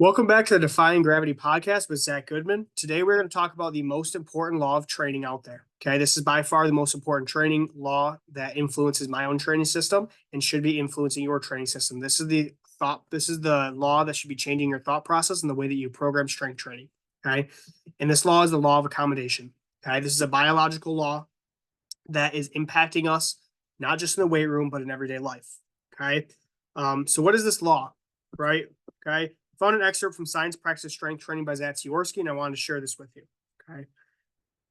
Welcome back to the Defying Gravity podcast with Zach Goodman. Today, we're going to talk about the most important law of training out there. Okay, this is by far the most important training law that influences my own training system and should be influencing your training system. This is the law that should be changing your thought process and the way that you program strength training. Okay, and this law is the law of accommodation. Okay, this is a biological law that is impacting us not just in the weight room but in everyday life. Okay, so what is this law? Right? Okay. Found an excerpt from Science Practice Strength Training by Zatsiorsky, and I wanted to share this with you. Okay.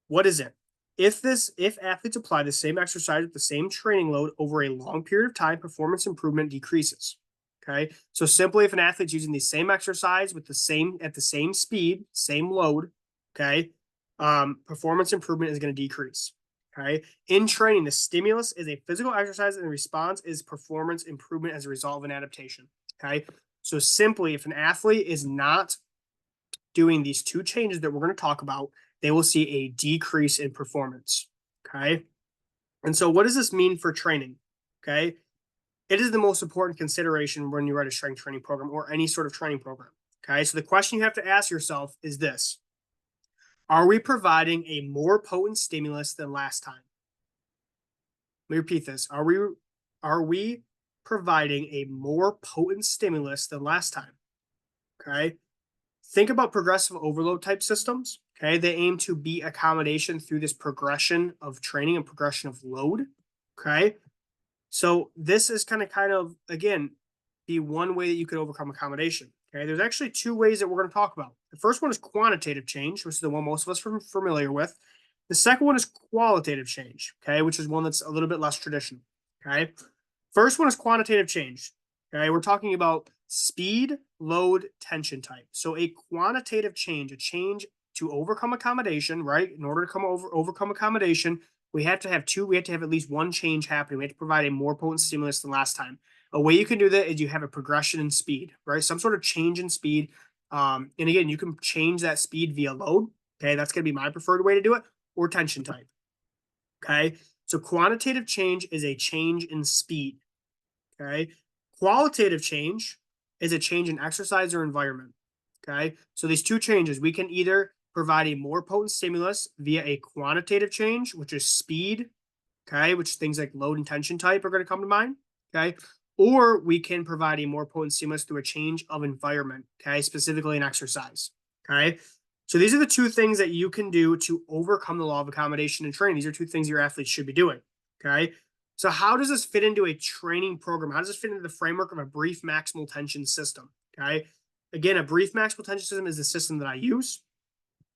What is it? If athletes apply the same exercise with the same training load over a long period of time, performance improvement decreases. Okay. So simply if an athlete's using the same exercise with the same speed, same load, okay, performance improvement is going to decrease. Okay. In training, the stimulus is a physical exercise and the response is performance improvement as a result of an adaptation. Okay. So simply, if an athlete is not doing these two changes that we're going to talk about, they will see a decrease in performance. Okay. And so what does this mean for training? Okay. It is the most important consideration when you write a strength training program or any sort of training program. Okay. So the question you have to ask yourself is this: are we providing a more potent stimulus than last time? Let me repeat this. Are we providing a more potent stimulus than last time? Okay. Think about progressive overload type systems. Okay. They aim to beat accommodation through this progression of training and progression of load. Okay. So this is kind of, again, the one way that you could overcome accommodation. Okay. There's actually two ways that we're going to talk about. The first one is quantitative change, which is the one most of us are familiar with. The second one is qualitative change. Okay. Which is one that's a little bit less traditional. Okay. First one is quantitative change. Okay. We're talking about speed, load, tension type. So a quantitative change, a change to overcome accommodation, right? In order to overcome accommodation, we have to have at least one change happening. We have to provide a more potent stimulus than last time. A way you can do that is you have a progression in speed, right? Some sort of change in speed. And again, you can change that speed via load. Okay, that's going to be my preferred way to do it, or tension type. Okay, so quantitative change is a change in speed. Okay, qualitative change is a change in exercise or environment. Okay, so these two changes, we can either provide a more potent stimulus via a quantitative change, which is speed, okay, which things like load and tension type are going to come to mind. Okay, or we can provide a more potent stimulus through a change of environment, okay, specifically in exercise. Okay, so these are the two things that you can do to overcome the law of accommodation in training. These are two things your athletes should be doing. Okay, so how does this fit into a training program? How does this fit into the framework of a brief maximal tension system? Okay, again, a brief maximal tension system is the system that I use.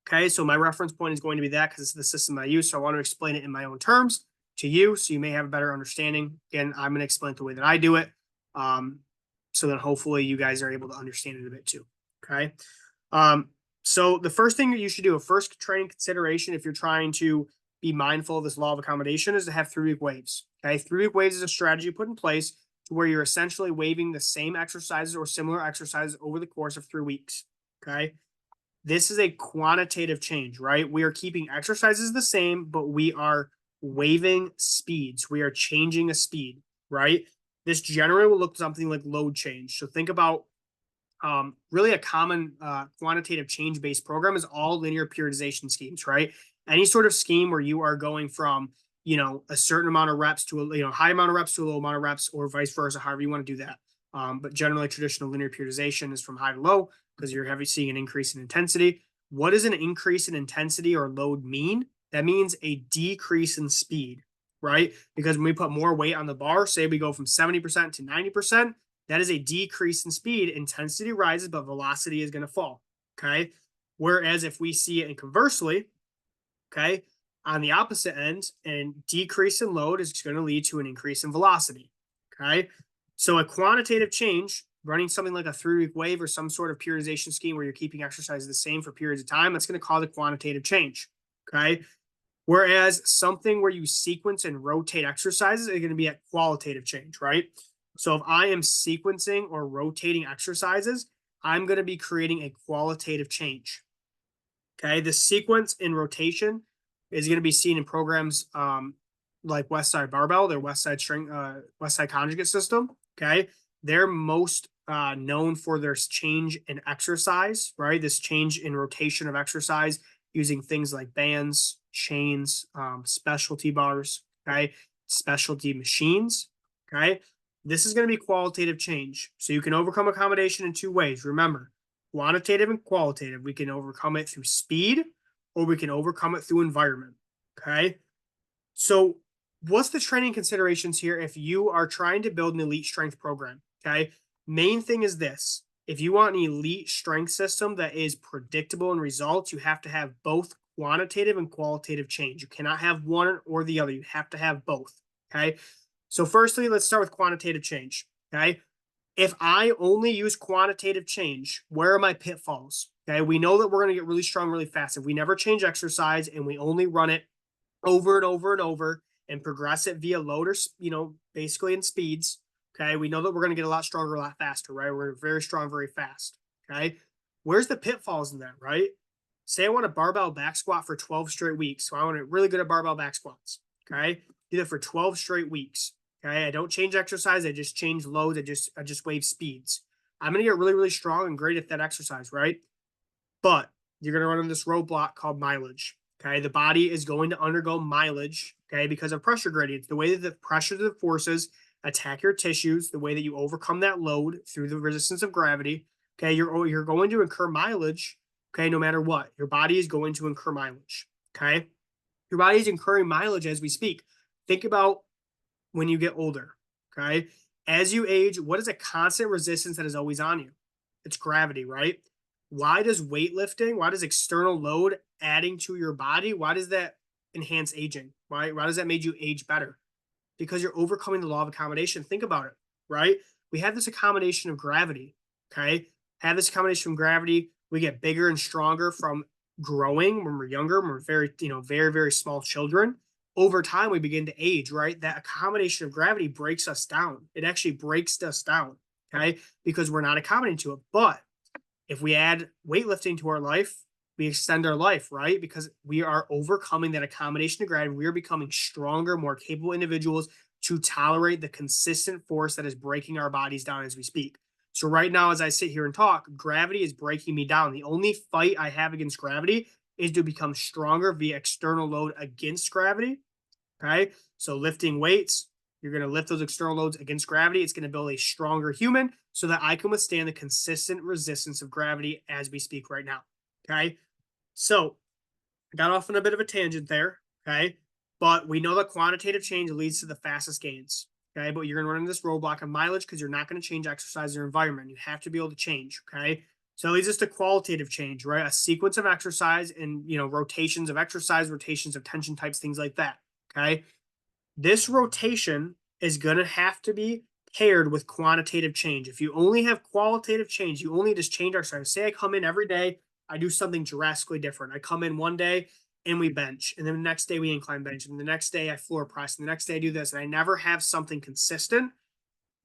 Okay, so my reference point is going to be that because it's the system that I use. So I want to explain it in my own terms to you, so you may have a better understanding. Again, I'm going to explain it the way that I do it, so that hopefully you guys are able to understand it a bit too. Okay, so the first thing that you should do, a first training consideration, if you're trying to be mindful of this law of accommodation, is to have 3-week waves. Okay, 3-week waves is a strategy put in place to where you're essentially waving the same exercises or similar exercises over the course of 3 weeks. Okay, this is a quantitative change, right? We are keeping exercises the same, but we are waving speeds. We are changing a speed, right? This generally will look something like load change. So think about really a common quantitative change-based program is all linear periodization schemes, right? Any sort of scheme where you are going from, a certain amount of reps to a, high amount of reps to a low amount of reps, or vice versa, however you want to do that. But generally, traditional linear periodization is from high to low because you're seeing an increase in intensity. What does an increase in intensity or load mean? That means a decrease in speed, right? Because when we put more weight on the bar, say we go from 70% to 90%, that is a decrease in speed. Intensity rises, but velocity is going to fall. Okay. Whereas if we see it in conversely, okay, on the opposite end, and decrease in load is going to lead to an increase in velocity. Okay. So a quantitative change, running something like a 3-week wave or some sort of periodization scheme where you're keeping exercise the same for periods of time, that's going to cause a quantitative change. Okay. Whereas something where you sequence and rotate exercises is going to be a qualitative change, right? So if I am sequencing or rotating exercises, I'm going to be creating a qualitative change. Okay. The sequence and rotation is going to be seen in programs like Westside Barbell, their Westside Conjugate system. Okay. they're most known for their change in exercise, right? This change in rotation of exercise using things like bands, chains, specialty bars, okay, specialty machines, okay. This is going to be qualitative change. So you can overcome accommodation in two ways. Remember, quantitative and qualitative. We can overcome it through speed or we can overcome it through environment, okay. So what's the training considerations here if you are trying to build an elite strength program? Okay. Main thing is this: if you want an elite strength system that is predictable in results, you have to have both quantitative and qualitative change. You cannot have one or the other. You have to have both. Okay. So, firstly, let's start with quantitative change. Okay. If I only use quantitative change, where are my pitfalls? Okay. We know that we're going to get really strong really fast. If we never change exercise and we only run it over and over and over and progress it via loaders, basically in speeds. Okay. We know that we're going to get a lot stronger, a lot faster, right? We're very strong, very fast. Okay. Where's the pitfalls in that, right? Say I want a barbell back squat for 12 straight weeks. So I want to get really good at barbell back squats. Okay. Do that for 12 straight weeks. Okay. I don't change exercise. I just change loads. I just wave speeds. I'm going to get really, really strong and great at that exercise, right? But you're going to run into this roadblock called mileage. Okay. The body is going to undergo mileage, okay, because of pressure gradients. The way that the pressure of the forces attack your tissues, the way that you overcome that load through the resistance of gravity, okay, you're going to incur mileage, okay, no matter what. Your body is going to incur mileage, okay? Your body is incurring mileage as we speak. Think about when you get older, okay? As you age, what is a constant resistance that is always on you? It's gravity, right? Why does weightlifting, why does external load adding to your body, why does that enhance aging? Why does that make you age better? Because you're overcoming the law of accommodation. Think about it, right? We have this accommodation of gravity, okay? Have this accommodation from gravity. We get bigger and stronger from growing when we're younger, when we're very, very, very small children. Over time, we begin to age, right? That accommodation of gravity breaks us down. It actually breaks us down, okay? Because we're not accommodating to it. But if we add weightlifting to our life, we extend our life, right? Because we are overcoming that accommodation of gravity. We are becoming stronger, more capable individuals to tolerate the consistent force that is breaking our bodies down as we speak. So right now, as I sit here and talk, gravity is breaking me down. The only fight I have against gravity is to become stronger via external load against gravity. Okay. So lifting weights, you're going to lift those external loads against gravity. It's going to build a stronger human so that I can withstand the consistent resistance of gravity as we speak right now. Okay. So I got off on a bit of a tangent there. Okay. But we know that quantitative change leads to the fastest gains. Okay. But you're going to run into this roadblock of mileage because you're not going to change exercise or environment. You have to be able to change. Okay. So it leads us to qualitative change, right? A sequence of exercise and, rotations of exercise, rotations of tension types, things like that. Okay. This rotation is going to have to be paired with quantitative change. If you only have qualitative change, you only just change exercise. Say I come in every day, I do something drastically different. I come in one day and we bench, and then the next day we incline bench, and the next day I floor press, and the next day I do this, and I never have something consistent,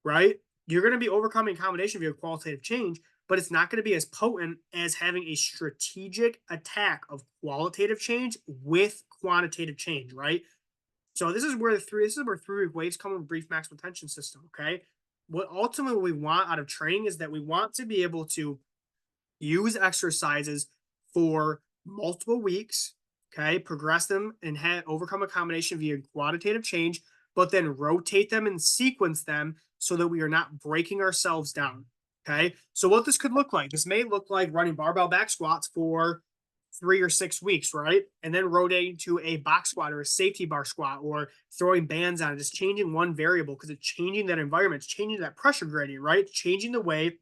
right? You're going to be overcoming accommodation via qualitative change, but it's not going to be as potent as having a strategic attack of qualitative change with quantitative change, right? So this is where 3-week waves come with brief maximal tension system. Okay. What ultimately we want out of training is that we want to be able to use exercises for multiple weeks. Okay. Progress them and overcome accommodation via quantitative change, but then rotate them and sequence them so that we are not breaking ourselves down. Okay. So what this could look like, this may look like running barbell back squats for 3 or 6 weeks, right? And then rotating to a box squat or a safety bar squat or throwing bands on it, just changing one variable because it's changing that environment, it's changing that pressure gradient, right? It's changing the way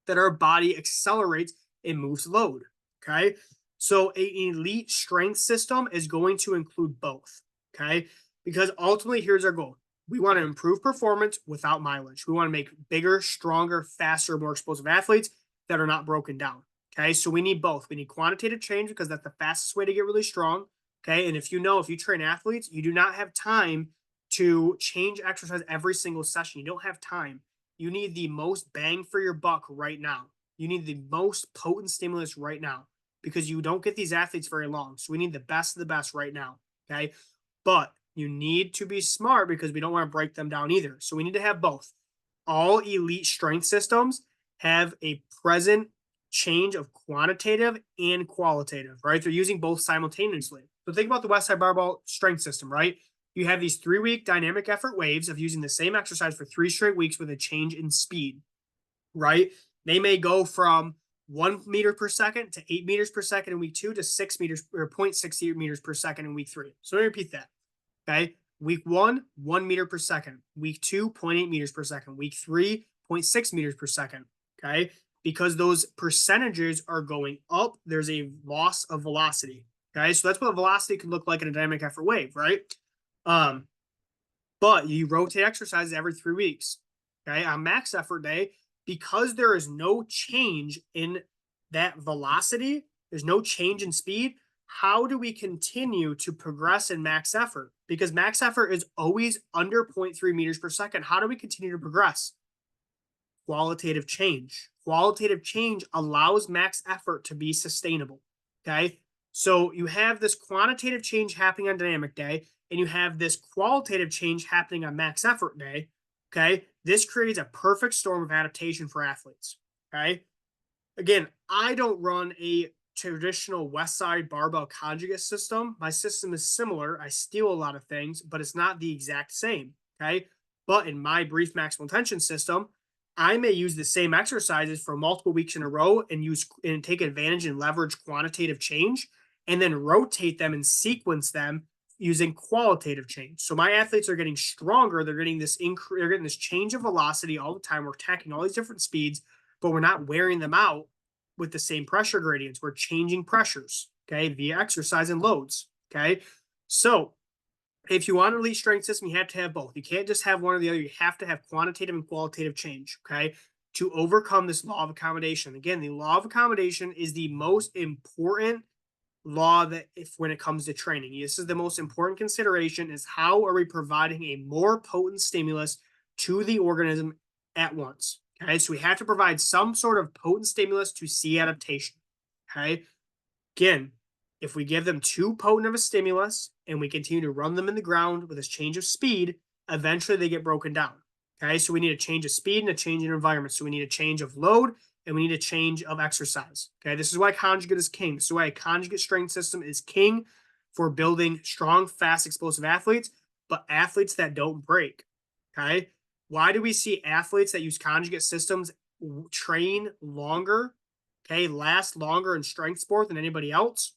that our body accelerates and moves load. Okay. So an elite strength system is going to include both. Okay. Because ultimately, here's our goal. We want to improve performance without mileage. We want to make bigger, stronger, faster, more explosive athletes that are not broken down. Okay, so we need both. We need quantitative change because that's the fastest way to get really strong. Okay, and if you train athletes, you do not have time to change exercise every single session. You don't have time. You need the most bang for your buck right now. You need the most potent stimulus right now because you don't get these athletes very long. So we need the best of the best right now. Okay, but you need to be smart because we don't want to break them down either. So we need to have both. all elite strength systems have a present change of quantitative and qualitative, right? They're using both simultaneously. So think about the Westside Barbell strength system, right? You have these 3-week dynamic effort waves of using the same exercise for 3 straight weeks with a change in speed, right? They may go from 1 meter per second to 8 meters per second in week 2 to 6 meters or 0.6 meters per second in week 3. So let me repeat that. Okay. Week 1, 1 meter per second. Week 2, 0.8 meters per second. Week 3, 0.6 meters per second. Okay. Because those percentages are going up, there's a loss of velocity. Okay. So that's what velocity could look like in a dynamic effort wave, right? But you rotate exercises every 3 weeks. Okay. On max effort day, because there is no change in that velocity, there's no change in speed. How do we continue to progress in max effort? Because max effort is always under 0.3 meters per second. How do we continue to progress? Qualitative change. Qualitative change allows max effort to be sustainable. Okay. So you have this quantitative change happening on dynamic day, and you have this qualitative change happening on max effort day. Okay. This creates a perfect storm of adaptation for athletes. Okay. Again, I don't run a traditional Westside barbell conjugate system. My system is similar. I steal a lot of things, but it's not the exact same. Okay. But in my brief maximal tension system, I may use the same exercises for multiple weeks in a row and use and take advantage and leverage quantitative change and then rotate them and sequence them using qualitative change. So my athletes are getting stronger. They're getting they're getting this change of velocity all the time. We're attacking all these different speeds, but we're not wearing them out with the same pressure gradients. We're changing pressures, okay, via exercise and loads, okay? So if you want an elite strength system, you have to have both. You can't just have one or the other. You have to have quantitative and qualitative change, okay, to overcome this law of accommodation. Again, the law of accommodation is the most important law that if when it comes to training. This is the most important consideration is how are we providing a more potent stimulus to the organism at once. Okay, so we have to provide some sort of potent stimulus to see adaptation. Okay, again, if we give them too potent of a stimulus and we continue to run them in the ground with this change of speed, eventually they get broken down. Okay, so we need a change of speed and a change in environment. So we need a change of load and we need a change of exercise. Okay, this is why conjugate is king. This is why a conjugate strength system is king for building strong, fast, explosive athletes, but athletes that don't break. Okay, why do we see athletes that use conjugate systems train longer, okay, last longer in strength sport than anybody else?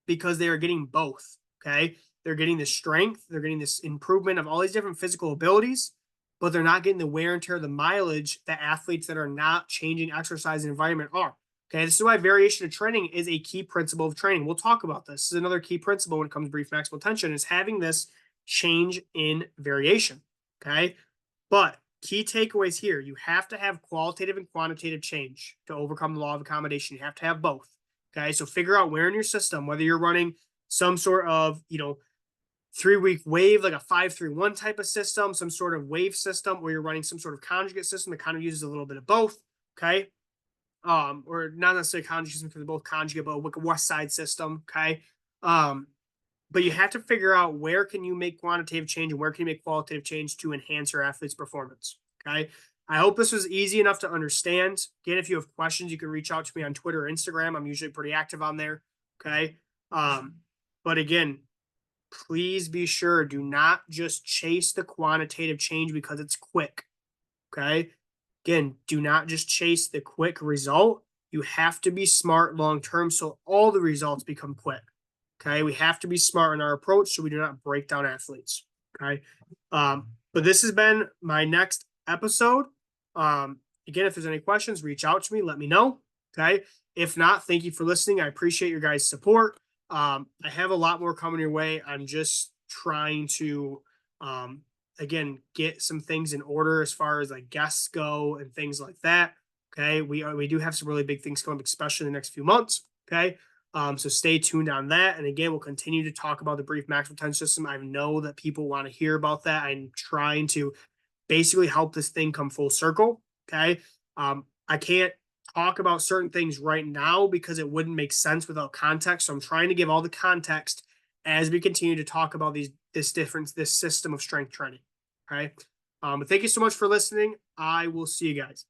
Because they are getting both, okay? They're getting the strength, they're getting this improvement of all these different physical abilities, but they're not getting the wear and tear, the mileage that athletes that are not changing exercise and environment are. Okay, this is why variation of training is a key principle of training. We'll talk about this. This is another key principle when it comes to brief maximal tension is having this change in variation, okay? But key takeaways here, you have to have qualitative and quantitative change to overcome the law of accommodation. You have to have both. Okay, so figure out where in your system, whether you're running some sort of, 3-week wave, like a 5-3-1 type of system, some sort of wave system, or you're running some sort of conjugate system that kind of uses a little bit of both. Okay. Or not necessarily conjugate system because they're both conjugate, but like a West Side system. Okay. But you have to figure out where can you make quantitative change and where can you make qualitative change to enhance your athlete's performance. Okay. I hope this was easy enough to understand. Again, if you have questions, you can reach out to me on Twitter or Instagram. I'm usually pretty active on there. Okay. But again, please be sure, do not just chase the quantitative change because it's quick. Okay. Again, do not just chase the quick result. You have to be smart long term so all the results become quick. Okay. We have to be smart in our approach so we do not break down athletes. Okay. But this has been my next episode. Again, if there's any questions, reach out to me, let me know. Okay. If not, thank you for listening. I appreciate your guys' support. I have a lot more coming your way. I'm just trying to, again, get some things in order as far as like guests go and things like that. Okay. We do have some really big things coming up, especially in the next few months. Okay. So stay tuned on that. And again, we'll continue to talk about the brief maximal tension system. I know that people want to hear about that. I'm trying to basically help this thing come full circle. Okay. I can't talk about certain things right now because it wouldn't make sense without context. So I'm trying to give all the context as we continue to talk about this system of strength training. Okay. But thank you so much for listening. I will see you guys.